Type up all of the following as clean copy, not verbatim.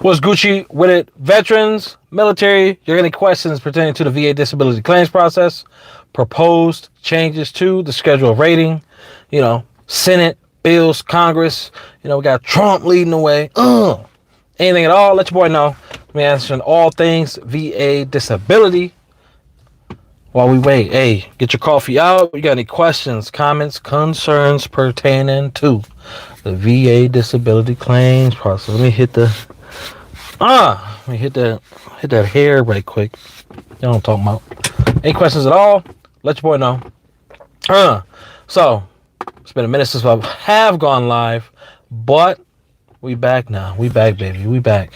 What's Gucci with it? Veterans, military, you're getting questions pertaining to the VA disability claims process, proposed changes to the schedule of rating, Senate, bills, Congress, we got Trump leading the way. Anything at all, let your boy know. I'm answering all things VA disability. While we wait, hey, get your coffee out. You got any questions, comments, concerns pertaining to the VA disability claims process? Let me hit that hair right quick. You know what I'm talking about. Any questions at all? Let your boy know. So it's been a minute since I have gone live, but we back now. We back, baby. We back.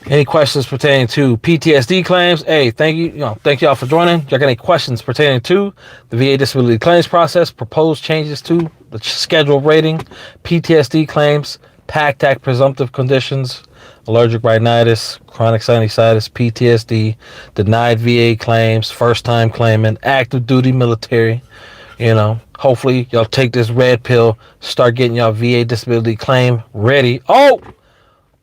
Any questions pertaining to PTSD claims? Hey, thank you. Thank y'all for joining. Y'all got any questions pertaining to the VA disability claims process, proposed changes to the schedule rating, PTSD claims, Pact Act presumptive conditions, allergic rhinitis, chronic sinusitis, PTSD, denied VA claims, first time claimant, active duty military. Hopefully y'all take this red pill, start getting y'all VA disability claim ready. Oh,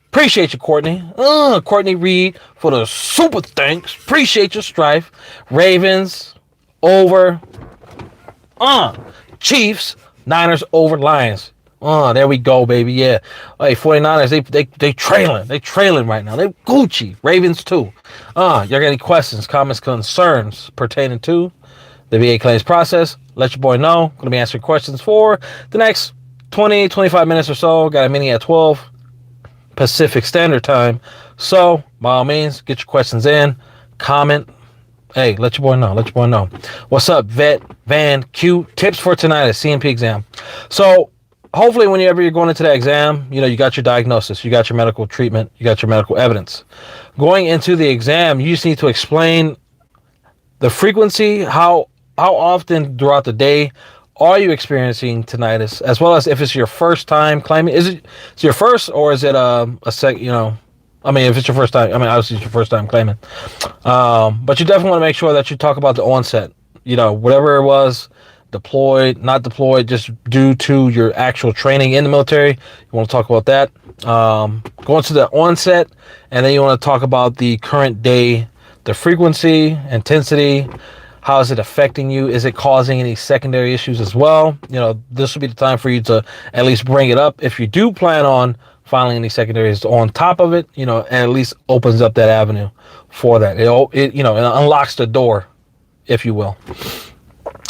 appreciate you, Courtney. Courtney Reed for the super thanks. Appreciate your strife. Ravens over Chiefs. Niners over Lions. There we go, baby. Yeah. Hey, 49ers, they trailing. They trailing right now. They Gucci. Ravens too. Y'all got any questions, comments, concerns pertaining to the VA claims process? Let your boy know. Going to be answering questions for the next 20, 25 minutes or so. Got a mini at 12 Pacific Standard Time. So, by all means, get your questions in. Comment. Hey, let your boy know. Let your boy know. What's up, Vet Van Q? Tips for tonight at C&P Exam. So, hopefully, whenever you're going into that exam, you got your diagnosis, you got your medical treatment, you got your medical evidence. Going into the exam, you just need to explain the frequency, how often throughout the day are you experiencing tinnitus, as well as if it's your first time claiming. Is it your first, or is it a sec? If it's your first time, obviously it's your first time claiming. But you definitely want to make sure that you talk about the onset. Whatever it was, deployed, not deployed, just due to your actual training in the military. You want to talk about that. Going to the onset, and then you want to talk about the current day, the frequency, intensity. How is it affecting you? Is it causing any secondary issues as well? This will be the time for you to at least bring it up. If you do plan on filing any secondaries on top of it, and at least opens up that avenue for that. It unlocks the door, if you will.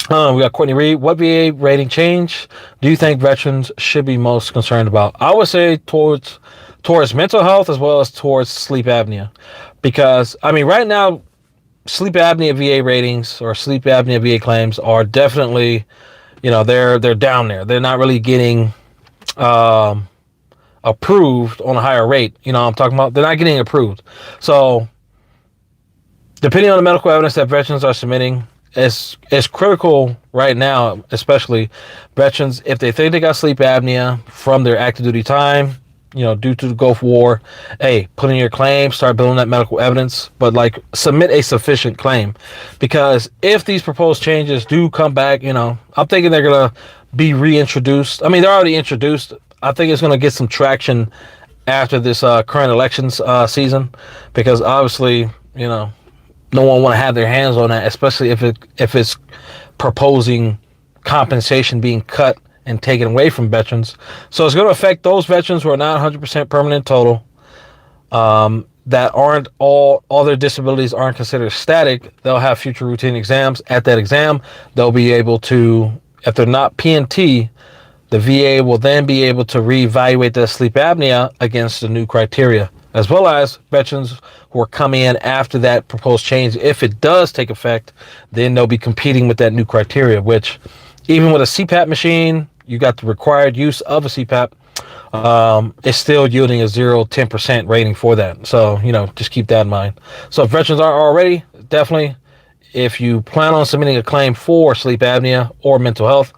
We got Courtney Reed. What VA rating change do you think veterans should be most concerned about? I would say towards mental health as well as towards sleep apnea. Because, right now, sleep apnea VA ratings or sleep apnea VA claims are definitely, they're down there. They're not really getting approved on a higher rate. I'm talking about, they're not getting approved. So depending on the medical evidence that veterans are submitting, it's critical right now, especially veterans, if they think they got sleep apnea from their active duty time, due to the Gulf War, hey, put in your claim, start building that medical evidence, but submit a sufficient claim. Because if these proposed changes do come back, I'm thinking they're going to be reintroduced. They're already introduced. I think it's going to get some traction after this current elections season, because obviously, no one want to have their hands on that, especially if it's proposing compensation being cut and taken away from veterans. So it's going to affect those veterans who are not 100% permanent total, that aren't all their disabilities aren't considered static. They'll have future routine exams. At that exam, they'll be able to, if they're not PNT, the VA will then be able to reevaluate their sleep apnea against the new criteria, as well as veterans who are coming in after that proposed change. If it does take effect, then they'll be competing with that new criteria, which even with a CPAP machine, you got the required use of a CPAP, it's still yielding a 0-10% rating for that. So, just keep that in mind. So if veterans aren't already, definitely, if you plan on submitting a claim for sleep apnea or mental health,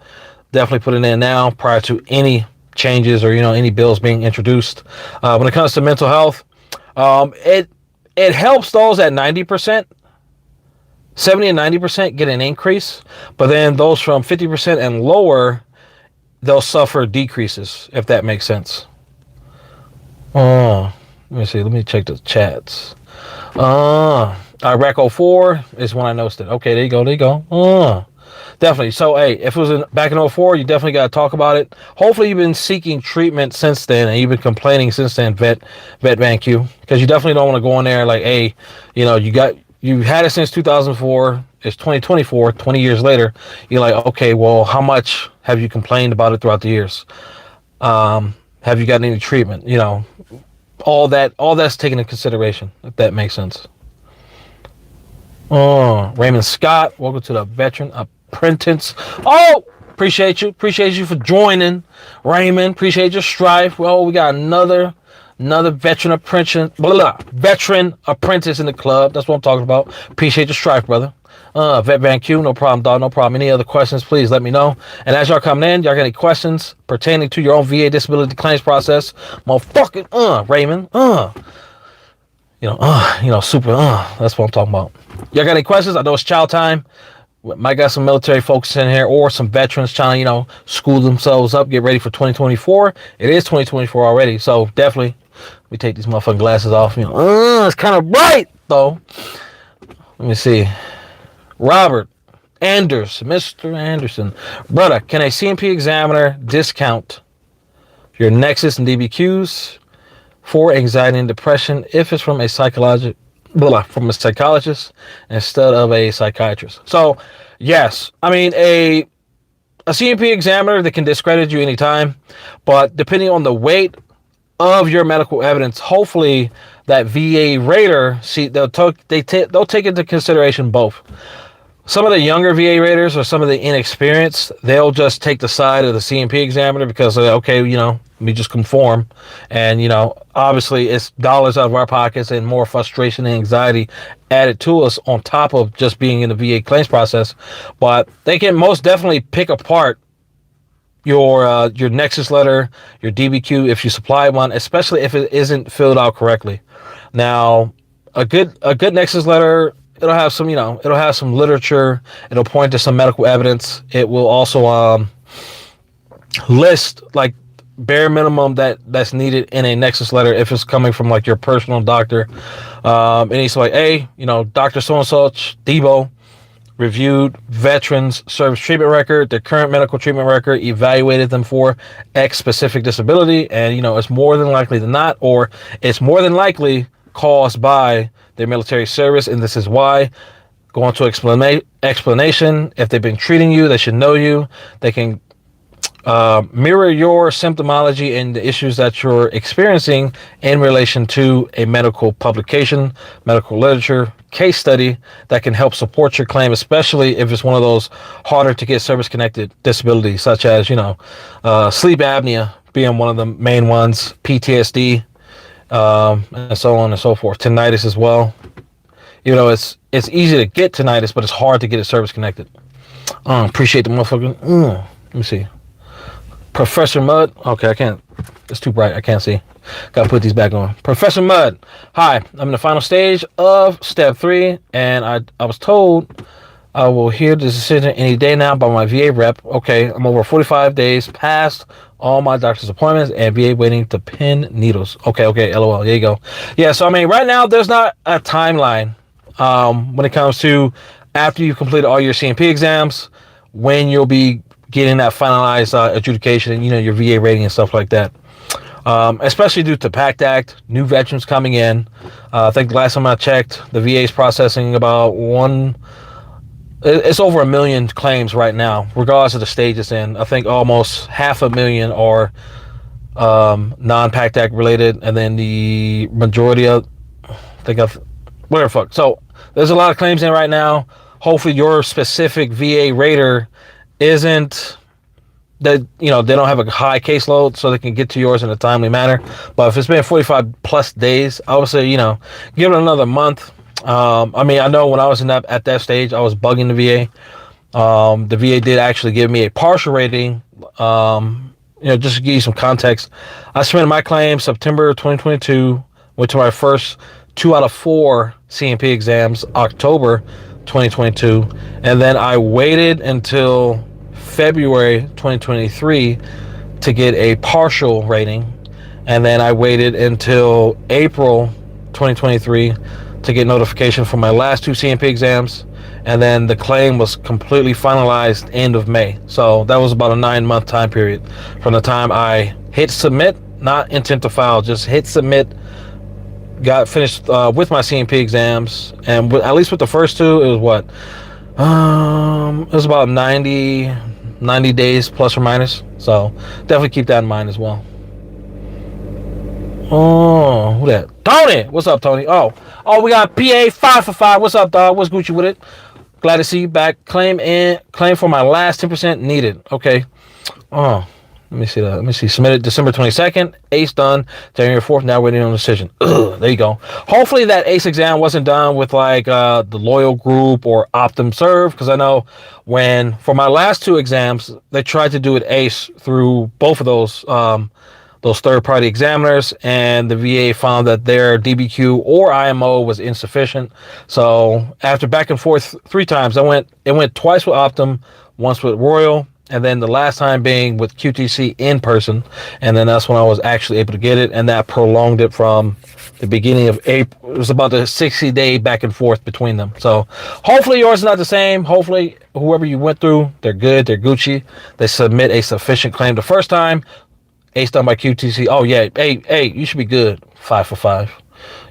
definitely put it in now prior to any changes or, any bills being introduced. When it comes to mental health, it helps those at 90%. 70 and 90% get an increase, but then those from 50% and lower, they'll suffer decreases, if that makes sense. Let Let me see. Let me check the chats. Iraq 04 is when I noticed it. Okay, there you go. There you go. Definitely. So, hey, if it was back in 04, you definitely got to talk about it. Hopefully, you've been seeking treatment since then, and you've been complaining since then, Vet Van Q, because you definitely don't want to go in there like, hey, you know, you had it since 2004. It's 2024, 20 years later. You're like, okay, well, how much have you complained about it throughout the years? Have you gotten any treatment? You know, all that's taken into consideration, if that makes sense. Oh, Raymond Scott, welcome to the Veteran Apprentice. Oh, appreciate you for joining, Raymond. Appreciate your strife. Well, we got another veteran apprentice, veteran apprentice in the club. That's what I'm talking about. Appreciate your strife, brother. Vet Van Q, no problem, dog, no problem. Any other questions, please let me know. And as y'all coming in, y'all got any questions pertaining to your own VA disability claims process? Motherfucking, Raymond, super, that's what I'm talking about. Y'all got any questions? I know it's child time. Might got some military folks in here or some veterans trying to, school themselves up, get ready for 2024. It is 2024 already, so definitely we take these motherfucking glasses off. It's kind of bright though. Let me see. Robert Mr. Anderson, brother, can a C&P examiner discount your Nexus and DBQs for anxiety and depression if it's from a psychologist instead of a psychiatrist? So, yes, I mean a C&P examiner that can discredit you anytime, but depending on the weight of your medical evidence, hopefully that VA rater, they'll take into consideration both. Some of the younger VA raters or some of the inexperienced, they'll just take the side of the C&P examiner because, okay, let me just conform. And, obviously it's dollars out of our pockets and more frustration and anxiety added to us on top of just being in the VA claims process. But they can most definitely pick apart your Nexus letter, your DBQ, if you supply one, especially if it isn't filled out correctly. Now, a good Nexus letter, it'll have some, it'll have some literature. It'll point to some medical evidence. It will also list like bare minimum that's needed in a Nexus letter if it's coming from like your personal doctor. And he's like, hey, Dr. So-and-so, Debo, reviewed veterans service treatment record, their current medical treatment record, evaluated them for X specific disability, and it's more than likely than not, or it's more than likely caused by their military service, and this is why. Go on to explanation. If they've been treating you, they should know you. They can mirror your symptomology and the issues that you're experiencing in relation to a medical publication, medical literature, case study that can help support your claim, especially if it's one of those harder to get service-connected disabilities, such as, sleep apnea being one of the main ones, PTSD, and so on and so forth. Tinnitus as well. It's easy to get tinnitus, but it's hard to get it service connected. Appreciate the motherfucking. Let me see. Professor Mudd. Okay, I can't. It's too bright. I can't see. Gotta put these back on. Professor Mudd. Hi, I'm in the final stage of step 3, and I was told I will hear the decision any day now by my VA rep. Okay, I'm over 45 days past all my doctor's appointments and VA waiting to pin needles. Okay, LOL. There you go. Yeah, so I mean, right now there's not a timeline when it comes to after you've completed all your C&P exams, when you'll be getting that finalized adjudication and your VA rating and stuff like that. Especially due to Pact Act, new veterans coming in. I think the last time I checked, the VA is processing about it's over 1 million claims right now, regardless of the stage it's in. I think almost 500,000 are non-Pact Act related, and then the majority of, whatever fuck. So there's a lot of claims in right now. Hopefully your specific VA rater isn't that, they don't have a high caseload so they can get to yours in a timely manner. But if it's been 45 plus days, I would say, give it another month. I mean, I know when I was at that stage, I was bugging the VA. The VA did actually give me a partial rating. Just to give you some context, I submitted my claim September 2022, went to my first 2 out of 4 C&P exams, October 2022, and then I waited until February 2023 to get a partial rating. And then I waited until April 2023 to get notification for my last 2 C&P exams. And then the claim was completely finalized end of May. So that was about a 9-month time period from the time I hit submit, not intent to file, just hit submit, got finished with my C&P exams. And at least with the first 2, it was what? It was about 90 days plus or minus. So definitely keep that in mind as well. Oh, who that? Tony! What's up, Tony? Oh, we got PA 5 for 5. What's up, dog? What's Gucci with it? Glad to see you back. Claim for my last 10% needed. Okay. Oh, let me see that. Let me see. Submitted December 22nd. ACE done. January 4th. Now waiting on decision. Ugh, there you go. Hopefully that ACE exam wasn't done with like the Loyal Group or Optum Serve, because I know for my last 2 exams, they tried to do it ACE through both of those third-party examiners, and the VA found that their DBQ or IMO was insufficient. So after back and forth 3 times, it went twice with Optum, once with Royal, and then the last time being with QTC in person. And then that's when I was actually able to get it, and that prolonged it from the beginning of April. It was about a 60-day back and forth between them. So hopefully yours is not the same. Hopefully whoever you went through, they're good, they're Gucci. They submit a sufficient claim the first time. ACE done by QTC. Oh yeah, hey, you should be good. 5 for 5.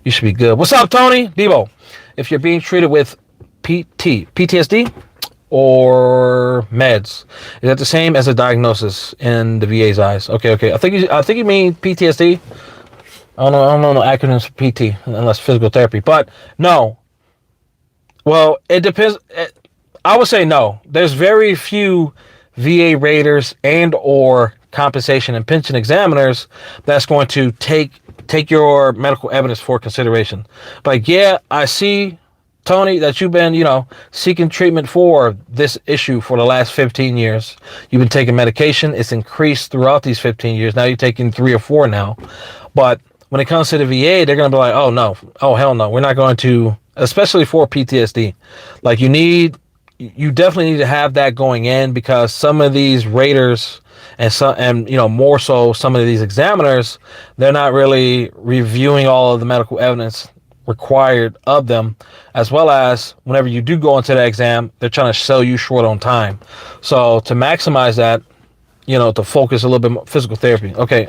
You should be good. What's up, Tony? Debo, if you're being treated with PTSD or meds, is that the same as a diagnosis in the VA's eyes? Okay. I think you mean PTSD. I don't know acronyms for PT unless physical therapy, but no. Well, it depends. I would say no. There's very few VA raters and or compensation and pension examiners that's going to take your medical evidence for consideration. But yeah, I see, Tony, that you've been, seeking treatment for this issue for the last 15 years. You've been taking medication. It's increased throughout these 15 years. Now you're taking 3 or 4 now. But when it comes to the VA, they're going to be like, oh no, oh hell no, we're not going to, especially for PTSD. Like you definitely need to have that going in, because some of these raters and more so some of these examiners, they're not really reviewing all of the medical evidence required of them, as well as whenever you do go into the exam, they're trying to sell you short on time. So to maximize that, to focus a little bit more physical therapy. Okay.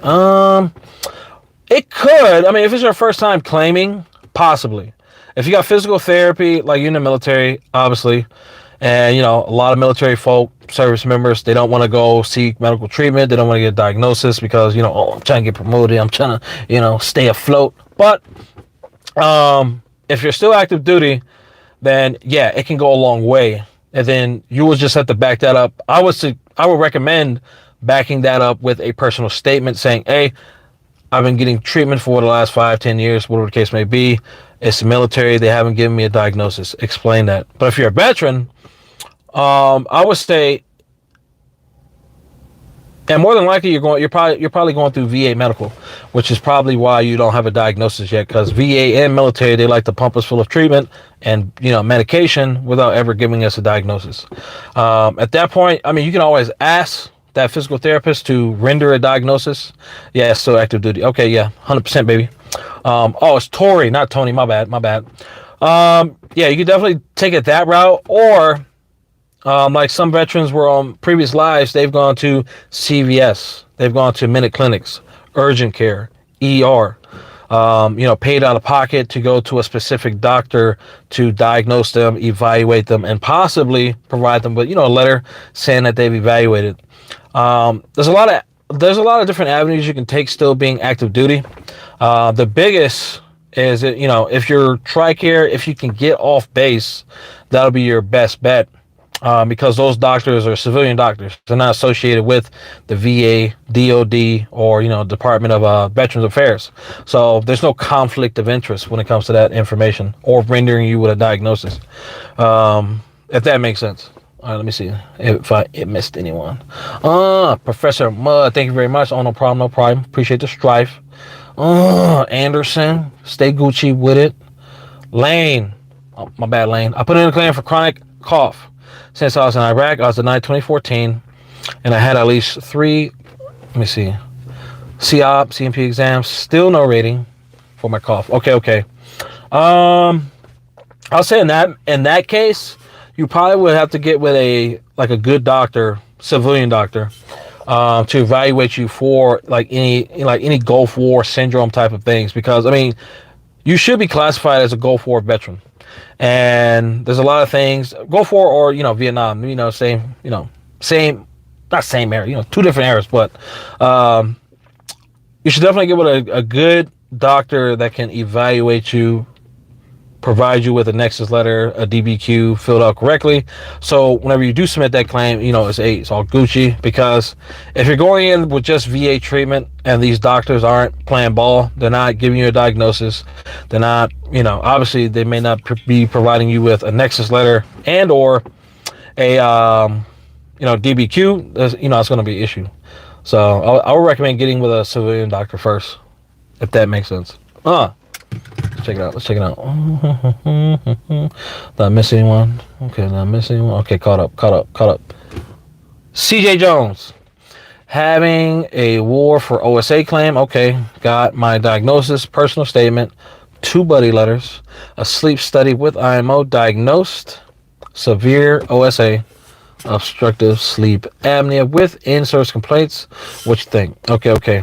It could, if it's your first time claiming, possibly. If you got physical therapy, like you're in the military, obviously, and a lot of military folk, service members, they don't want to go seek medical treatment. They don't want to get a diagnosis because I'm trying to get promoted. I'm trying to stay afloat. But if you're still active duty, then yeah, it can go a long way. And then you will just have to back that up. I would recommend backing that up with a personal statement saying, hey, I've been getting treatment for the last 5-10 years, whatever the case may be. It's the military. They haven't given me a diagnosis. Explain that. But if you're a veteran, I would say, and more than likely you're probably going through VA medical, which is probably why you don't have a diagnosis yet, because VA and military, they like to pump us full of treatment and medication without ever giving us a diagnosis. At that point, you can always ask that physical therapist to render a diagnosis. Yeah, it's still active duty. Okay, yeah, 100%, baby. It's Tori, not Tony. My bad. Yeah, you can definitely take it that route, or like some veterans were on previous lives, they've gone to CVS, they've gone to minute clinics, urgent care, ER, paid out of pocket to go to a specific doctor to diagnose them, evaluate them, and possibly provide them with, a letter saying that they've evaluated. There's a lot of different avenues you can take still being active duty. The biggest is, if you're TRICARE, if you can get off base, that'll be your best bet. Because those doctors are civilian doctors. They're not associated with the VA, DOD, or, Department of Veterans Affairs. So there's no conflict of interest when it comes to that information or rendering you with a diagnosis. If that makes sense. All right, let me see if I missed anyone. Professor Mudd, thank you very much. Oh, no problem. Appreciate the strife. Anderson, stay Gucci with it. Lane, oh, my bad, Lane. I put in a claim for chronic cough. Since I was in Iraq, I was in 2014, and I had at least 3, let me see, C&P exam, still no rating for my cough. Okay. I'll say in that case, you probably would have to get with a good doctor, civilian doctor, to evaluate you for any Gulf War syndrome type of things. Because I mean, you should be classified as a Gulf War veteran, and there's a lot of things Gulf War or Vietnam, same, not same era, two different eras, but you should definitely get with a good doctor that can evaluate you, provide you with a Nexus letter, a DBQ filled out correctly. So whenever you do submit that claim, it's all Gucci. Because if you're going in with just VA treatment and these doctors aren't playing ball, they're not giving you a diagnosis, they're not, obviously they may not be providing you with a Nexus letter and or a DBQ, it's going to be an issue. So I would recommend getting with a civilian doctor first, if that makes sense. Let's check it out. Did I miss anyone? Okay, caught up. CJ Jones, having a war for OSA claim. Okay, got my diagnosis, personal statement, 2 buddy letters, a sleep study with IMO, diagnosed severe OSA, obstructive sleep apnea with in-service complaints. What you think? Okay.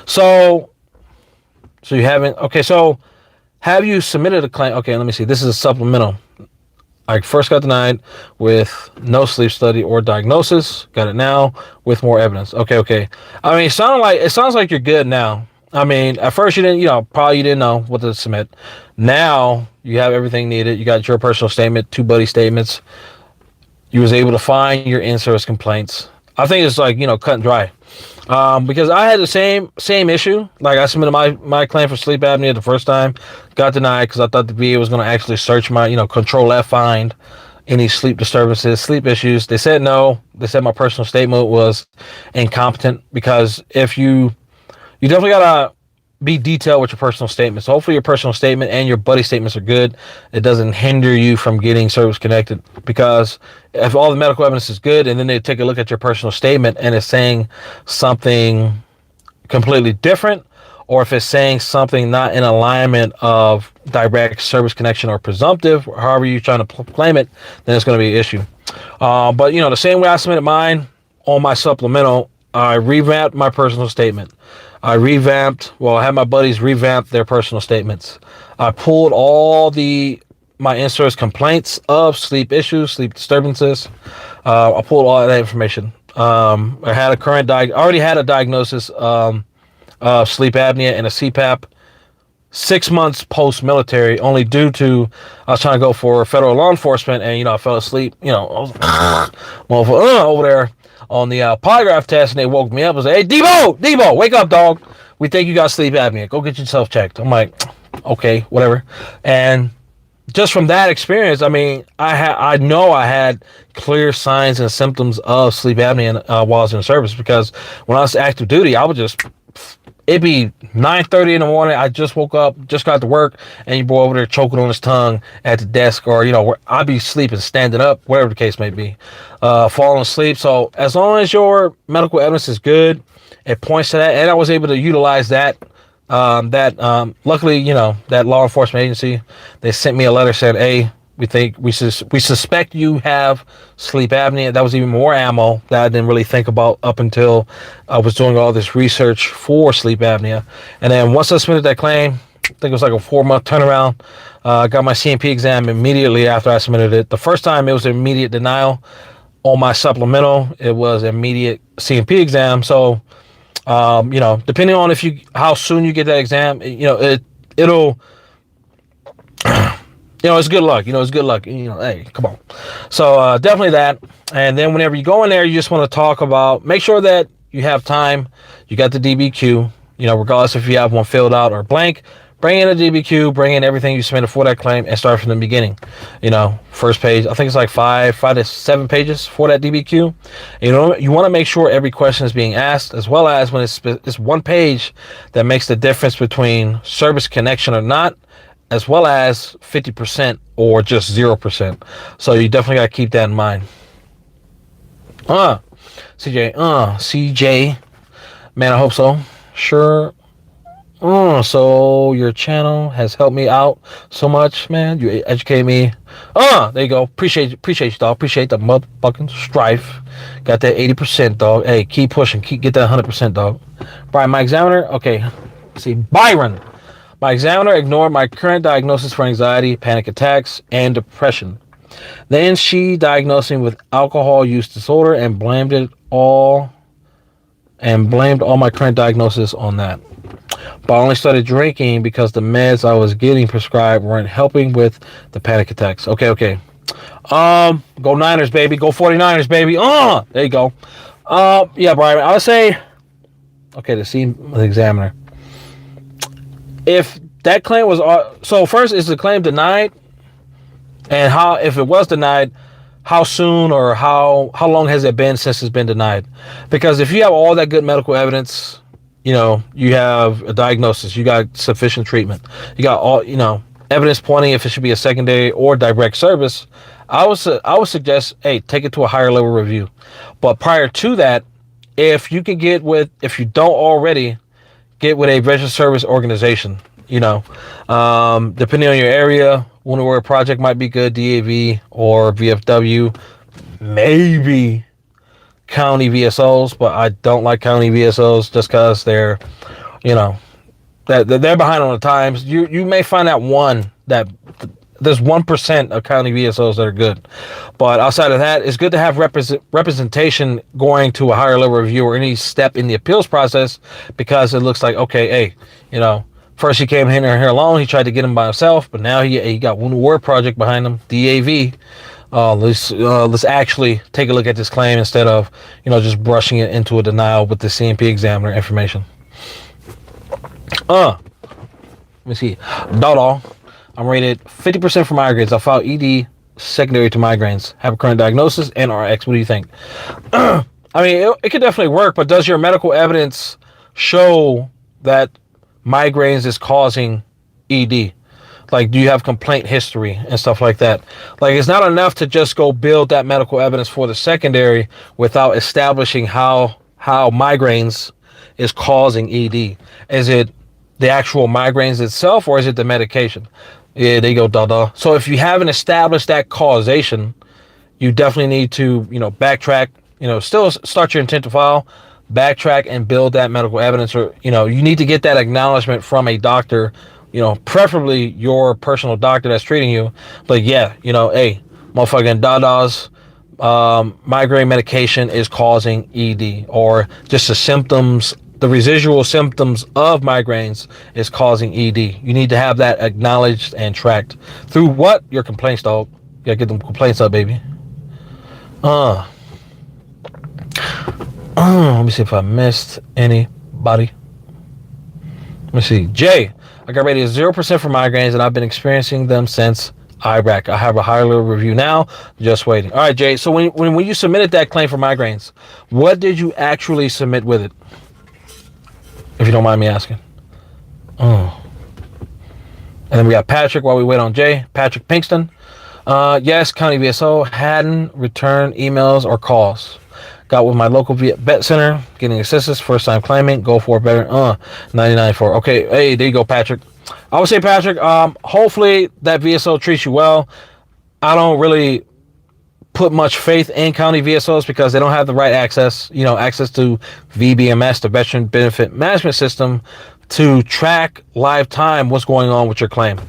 So you haven't. Okay, so have you submitted a claim? Okay, let me see. This is a supplemental. I first got denied with no sleep study or diagnosis. Got it now with more evidence. Okay. I mean, it sounds like you're good now. I mean, at first you didn't, probably you didn't know what to submit. Now you have everything needed. You got your personal statement, 2 buddy statements. You was able to find your in-service complaints. I think it's cut and dry. Because I had the same issue. Like, I submitted my claim for sleep apnea the first time, got denied because I thought the VA was going to actually search my, control F, find any sleep disturbances, sleep issues. They said no. They said my personal statement was incompetent, because if you definitely got to be detailed with your personal statement. So hopefully your personal statement and your buddy statements are good. It doesn't hinder you from getting service connected, because if all the medical evidence is good and then they take a look at your personal statement and it's saying something completely different, or if it's saying something not in alignment of direct service connection or presumptive, or however you're trying to claim it, then it's going to be an issue. But the same way I submitted mine on my supplemental, I revamped my personal statement. I had my buddies revamp their personal statements. I pulled all my in-service complaints of sleep issues, sleep disturbances. I pulled all that information. I had already had a diagnosis of sleep apnea and a CPAP 6 months post-military, only due to I was trying to go for federal law enforcement, and I fell asleep. I was over there on the polygraph test, and they woke me up and said, "Hey, Debo, wake up, dog. We think you got sleep apnea. Go get yourself checked." I'm like, okay, whatever. And just from that experience, I mean, I know I had clear signs and symptoms of sleep apnea while I was in service, because when I was active duty, it'd be 9:30 in the morning. I just woke up, just got to work, and your boy over there choking on his tongue at the desk, or where I'd be sleeping, standing up, whatever the case may be, falling asleep. So as long as your medical evidence is good, it points to that, and I was able to utilize that. Luckily, that law enforcement agency, they sent me a letter saying, "Hey, we suspect you have sleep apnea." That was even more ammo that I didn't really think about up until I was doing all this research for sleep apnea. And then once I submitted that claim, I think it was like a 4-month turnaround. I got my C&P exam immediately after I submitted it. The first time it was immediate denial. On my supplemental, it was immediate C&P exam. So, depending on how soon you get that exam, it'll. It's good luck. It's good luck. Hey, come on. So definitely that. And then whenever you go in there, you just want to make sure that you have time. You got the DBQ, regardless if you have one filled out or blank. Bring in a DBQ, bring in everything you submitted for that claim, and start from the beginning. First page, I think it's like 5 to 7 pages for that DBQ. You want to make sure every question is being asked, as well as when it's one page that makes the difference between service connection or not, as well as 50% or just 0%. So you definitely got to keep that in mind. CJ, Man, I hope so. Sure. So your channel has helped me out so much, man. You educate me. There you go. Appreciate you, dog. Appreciate the motherfucking strife. Got that 80%, dog. Hey, keep pushing. Get that 100%, dog. Brian, my examiner. Okay. Let's see, Byron. My examiner ignored my current diagnosis for anxiety, panic attacks, and depression. Then she diagnosed me with alcohol use disorder and blamed all my current diagnosis on that. But I only started drinking because the meds I was getting prescribed weren't helping with the panic attacks. Okay. Go Niners, baby. Go 49ers, baby. There you go. Yeah, Brian, I would say, okay, the examiner. If that claim was, so first, is the claim denied? And how, if it was denied, how soon or how long has it been since it's been denied? Because if you have all that good medical evidence, you have a diagnosis, you got sufficient treatment, you got all, evidence pointing if it should be a secondary or direct service, I would suggest, hey, take it to a higher level review. But prior to that, if you don't already, get with a registered service organization, depending on your area, Wounded Warrior Project might be good, DAV or VFW, maybe county VSOs, but I don't like county VSOs just because they're behind on the times. You may find that there's 1% of county VSOs that are good, but outside of that, it's good to have representation going to a higher level review or any step in the appeals process, because it looks like, okay, hey, first he came in here alone, he tried to get him by himself, but now he got Wounded Warrior Project behind him, DAV. Let's actually take a look at this claim instead of just brushing it into a denial with the C&P examiner information. Let me see. Dada, I'm rated 50% for migraines. I filed ED secondary to migraines. Have a current diagnosis and RX. What do you think? I mean, it could definitely work, but does your medical evidence show that migraines is causing ED? Like, do you have complaint history and stuff like that? Like, it's not enough to just go build that medical evidence for the secondary without establishing how migraines is causing ED. Is it the actual migraines itself, or is it the medication? Yeah, there you go, So if you haven't established that causation, you definitely need to, backtrack, still start your intent to file, backtrack and build that medical evidence, or, you need to get that acknowledgement from a doctor, preferably your personal doctor that's treating you. But yeah, hey, motherfucking Dada's migraine medication is causing ED, or just the residual symptoms of migraines is causing ED. You need to have that acknowledged and tracked through what? Your complaints, dog. You gotta get them complaints up, baby. Let me see if I missed anybody. Let me see. Jay, I got rated 0% for migraines, and I've been experiencing them since Iraq. I have a higher level review now, just waiting. All right, Jay. So when you submitted that claim for migraines, what did you actually submit with it? If you don't mind me asking. And then we got Patrick while we wait on Jay. Patrick Pinkston. Yes, County VSO hadn't returned emails or calls. Got with my local vet center, getting assistance, first time claiming, go for better. 99 for. Okay, hey, there you go, Patrick. I would say, Patrick, hopefully that VSO treats you well. I don't really put much faith in county VSOs because they don't have the right access to VBMS, the Veteran Benefit Management System, to track live time what's going on with your claim.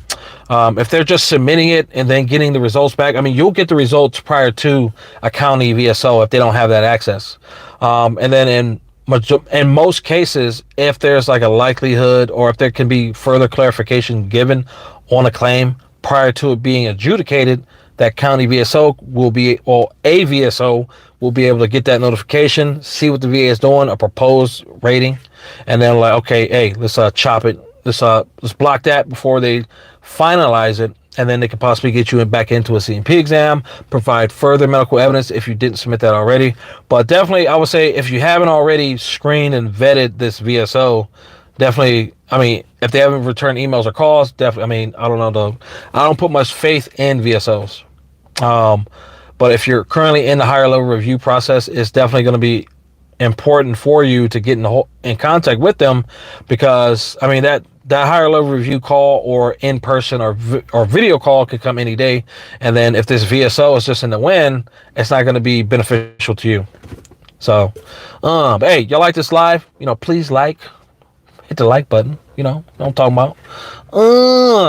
If they're just submitting it and then getting the results back, I mean, you'll get the results prior to a county VSO if they don't have that access. And then in most cases, if there's like a likelihood or if there can be further clarification given on a claim prior to it being adjudicated, that county VSO will be, or a VSO will be able to get that notification, see what the VA is doing, a proposed rating, and then like, okay, hey, let's chop it. Let's block that before they finalize it, and then they could possibly get you back into a C&P exam, provide further medical evidence if you didn't submit that already. But definitely, I would say if you haven't already screened and vetted this VSO, definitely, I mean, if they haven't returned emails or calls, definitely, I mean, I don't know, though. I don't put much faith in VSOs. But if you're currently in the higher level review process, it's definitely going to be important for you to get in contact with them, because I mean that higher level review call or in person or video call could come any day, and then if this VSO is just in the wind, it's not going to be beneficial to you. So, but hey, y'all like this live? Please hit the like button. You know what I'm talking about.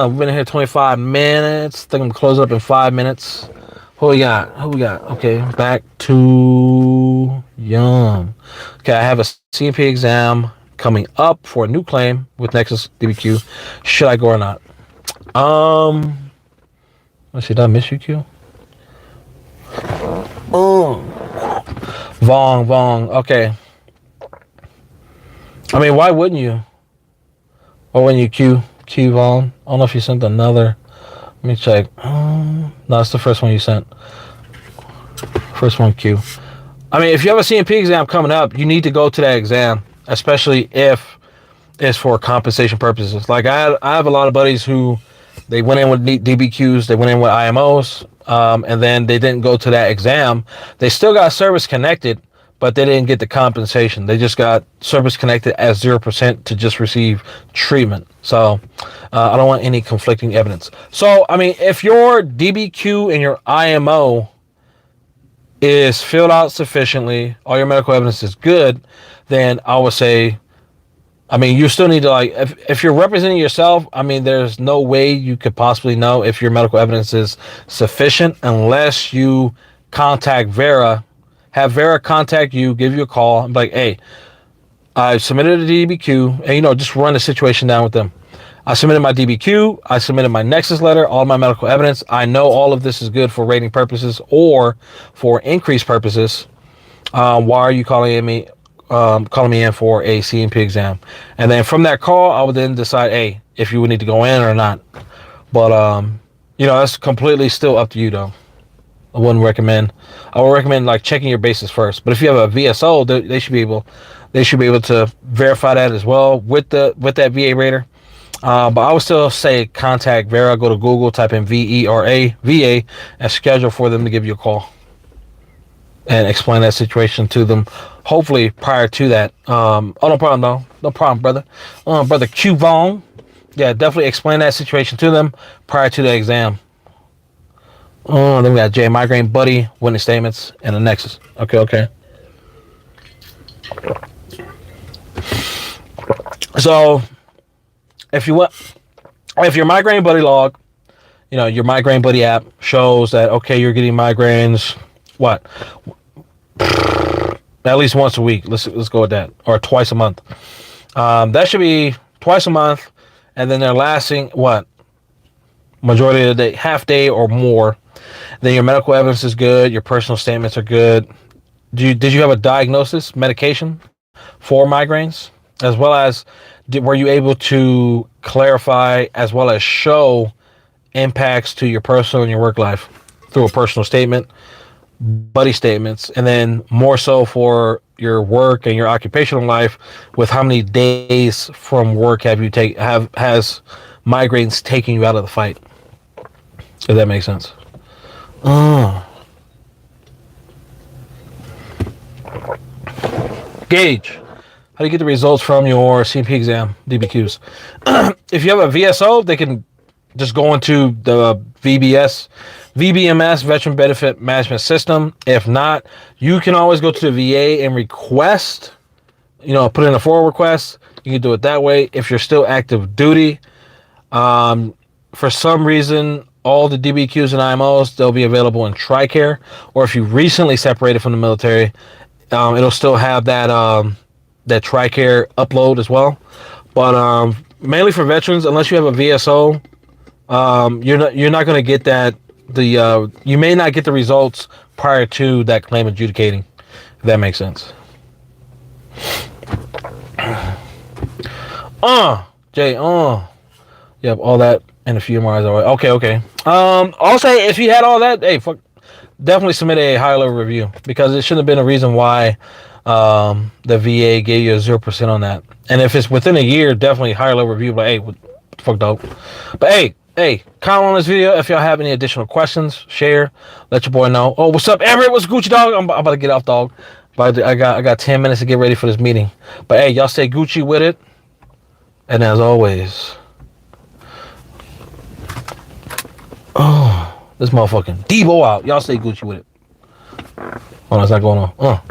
We've been here 25 minutes. I think I'm gonna close up in 5 minutes. Who we got? Okay, back to Yum. Okay, I have a C&P exam coming up for a new claim with Nexus DBQ. Should I go or not? Let's see, did I miss you, Q? Vong. Okay. I mean, why wouldn't you? Or when you Q Vong? I don't know if you sent another. Let me check. No, that's the first one you sent. First one, Q. I mean, if you have a C&P exam coming up, you need to go to that exam, especially if it's for compensation purposes. Like I have a lot of buddies who they went in with DBQs, they went in with IMOs, and then they didn't go to that exam. They still got service connected, but they didn't get the compensation. They just got service connected as 0% to just receive treatment. So I don't want any conflicting evidence. So, I mean, if your DBQ and your IMO is filled out sufficiently, all your medical evidence is good, then I would say, I mean, you still need to, like, if you're representing yourself, I mean, there's no way you could possibly know if your medical evidence is sufficient unless you contact Vera. Have Vera contact you, give you a call, and be like, hey, I submitted a DBQ, and just run the situation down with them. I submitted my DBQ, I submitted my Nexus letter, all my medical evidence. I know all of this is good for rating purposes or for increase purposes. Why are you calling me in for a C&P exam? And then from that call, I would then decide, hey, if you would need to go in or not. But that's completely still up to you, though. I would recommend like checking your bases first. But if you have a VSO, they should be able to verify that as well with that VA rater. But I would still say contact Vera. Go to Google, type in VERA VA, and schedule for them to give you a call and explain that situation to them. Hopefully prior to that. No problem, brother. Brother Q Vong. Yeah, definitely explain that situation to them prior to the exam. Then we got J Migraine Buddy, witness statements, and a Nexus. Okay. So, if your Migraine Buddy log, your Migraine Buddy app shows that, okay, you're getting migraines, at least once a week. Let's go with that, or twice a month. That should be twice a month, and then they're lasting majority of the day, half day or more. Then your medical evidence is good. Your personal statements are good. Did you have a diagnosis, medication for migraines, as well as were you able to clarify as well as show impacts to your personal and your work life through a personal statement, buddy statements, and then more so for your work and your occupational life with how many days from work has migraines taking you out of the fight? If that makes sense. Gauge. How do you get the results from your C&P exam, DBQs? If you have a VSO, they can just go into the VBMS, Veteran Benefit Management System. If not, you can always go to the VA and request, put in a forward request. You can do it that way. If you're still active duty, for some reason, all the DBQs and IMOs, they'll be available in TRICARE, or if you recently separated from the military, it'll still have that TRICARE upload as well. But mainly for veterans, unless you have a VSO, you're not going to get that. You may not get the results prior to that claim adjudicating, if that makes sense. Jay, yep, all that and a few more. Okay. I'll say if you had all that, hey, definitely submit a higher level review, because it shouldn't have been a reason why the VA gave you a 0% on that. And if it's within a year, definitely higher level review. But hey, what the fuck, dog? But hey, comment on this video if y'all have any additional questions. Share, let your boy know. Oh, what's up, Everett? What's Gucci, dog? I'm about to get off, dog. But I got 10 minutes to get ready for this meeting. But hey, y'all stay Gucci with it. And as always, oh, this motherfucking Debo out. Y'all stay Gucci with it. Oh, that's not going on.